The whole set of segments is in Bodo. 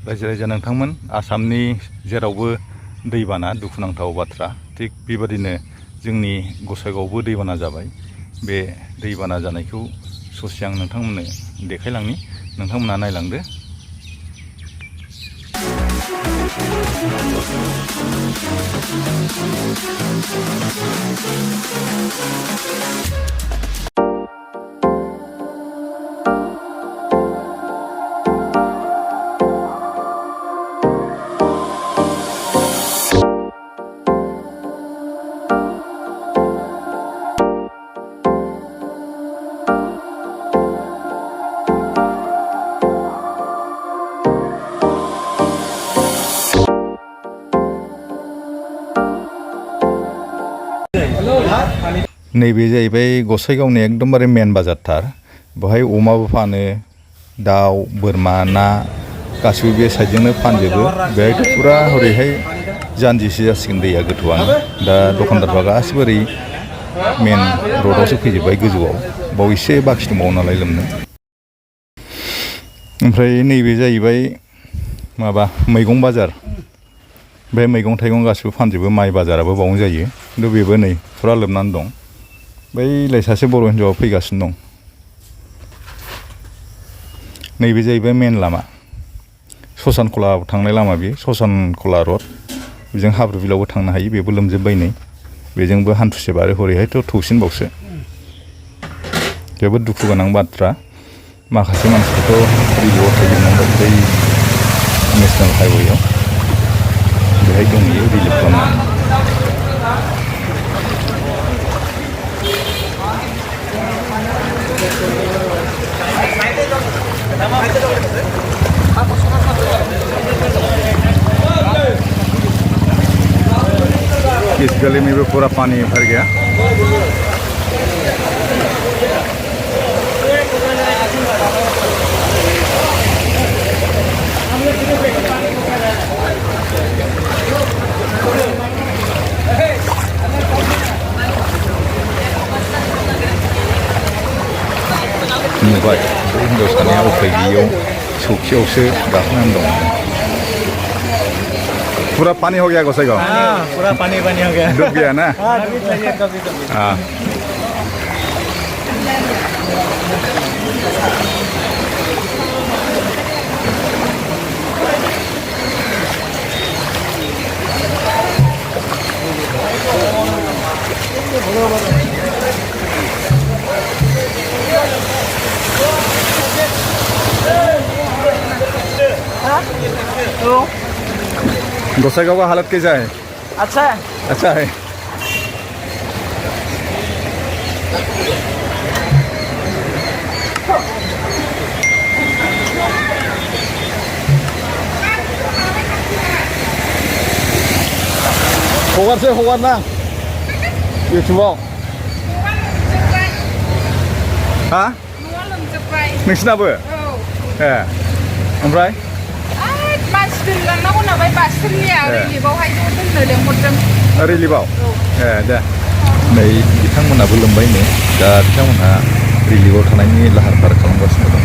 रायजो राजा नोंथांमोन आसामनि जेरावबो दैबाना दुखुनांथाव बाथ्रा थिग बेबादिनो जोंनि गसाइगावआवबो दैबाना जाबाय। बे दैबाना जानायखौ ससे आं नोंथांमोननो देखायलांनि, नोंथांमोना नायलांदो। नैबे जाहैबाय गसाइगावनि एकदमबारे मेन बाजारथार। बेवहाय अमाबो फानो, दाउ, बोरमा, ना गासिबो बे साइडजोंनो फानजोबो। बेहायथ' फुरा हरैहाय जानजिसे जासिगोन दैया गोथौआनो। दा दखानदारफ्रा गासिबो ओरै मेन रडआवसो फैजोब्बाय गोजौआव। बाव एसे बाखि दंबावो नालाय लोमनो। ओमफ्राय नैबे जाहैबाय माबा मैगं बाजार। बे मैगं थाइगं गासिबो फानजोबो, माइ बाजाराबो बावनो जायो। खिन्थु बेबो नै फुरा लोमनानै दं। बैलाय सासे बर' हिन्जावा फैगासिनो दं। नैबे जाहैबाय मेन लामा, ससानखला थांनाय लामा। बे ससानखला रड, बेजों हाब्रु बिलावबो थांनो हायो। बेबो लोमजोब्बाय नै, बेजोंबो हान्थुसे बारो, हरैहायथ' थौसिनबावसो। जोबोद दुखु गोनां बाथ्रा। माखासे मानसिफोरथ' रिलिफआव थाहैजोबनांबाय बै नेसनेल हाइवेआव। बेहाय दंहैयो रिलिफ खालामनानै। इस गली में भी पूरा पानी भर गया। नुबाय बे हिन्जाव सानैया उफाय गैयियाव सौखियावसो गाखोनानै दं। पूरा पानी हो गया गोसाइगांव। पूरा पानी हो गया। डूब गया ना? हाँ। गोसाइगांव का हालत कैसा है? अच्छा है। अच्छा है। हगार ना इउटुबाव। हा? नोंसिनाबो? ए ओमफ्राय मानसि दोनलांनांगौ नालाय बासफोरनिया रिलिफआवहाय दोननो लेंहरदों। रिलिफआव? ए दे। नै बिथांमोनाबो लोमबाय नै, दा बिथांमोनहा रिलिफआव थानायनि लाहार फाहार खालामगासिनो दं।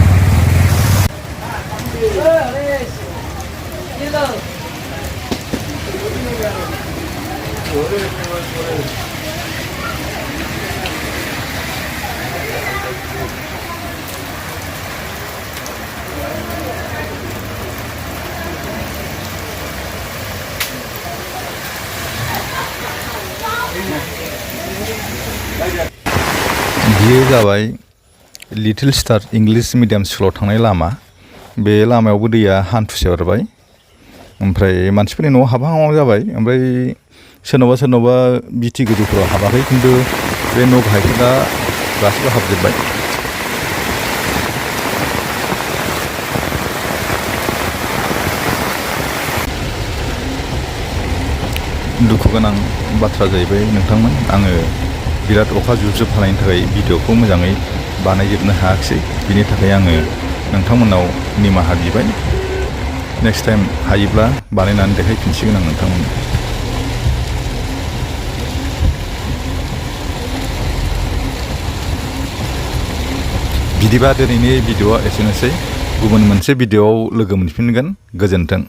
बियो जाबाय लिटिल स्टार इंलिश मिडियाम स्कुलाव थांनाय लामा। बे लामायावबो दैया हान्थुसे बारबाय। ओमफ्राय मानसिफोरनि न'आव हाबहां जाबाय। ओमफ्राय सोरनावबा बिथि गोजौफोराव हाबाखै, खिन्थु बे न' गाहायफोरा गासिबो हाबजोब्बाय। दुखु गोनां बाथ्रा जाहैबाय नोंथांमोन, आङो बिराद अखा जुब हानायनि थाखाय भिडिअखौ मोजाङै बानायजोबनो हायाखिसै। बिनि थाखाय आङो नोंथांमोननाव निमाहा बिबाय। नेक्स्ट टाइम हायोब्ला बानायनानै देखायफिनसिगोन आं नोंथांमोननो। बिदिबा दिनैनि भिडिअआ एसेनोसै। गुबुन मोनसे भिडिअआव लोगो मोनफिनगोन गोजोन्थों।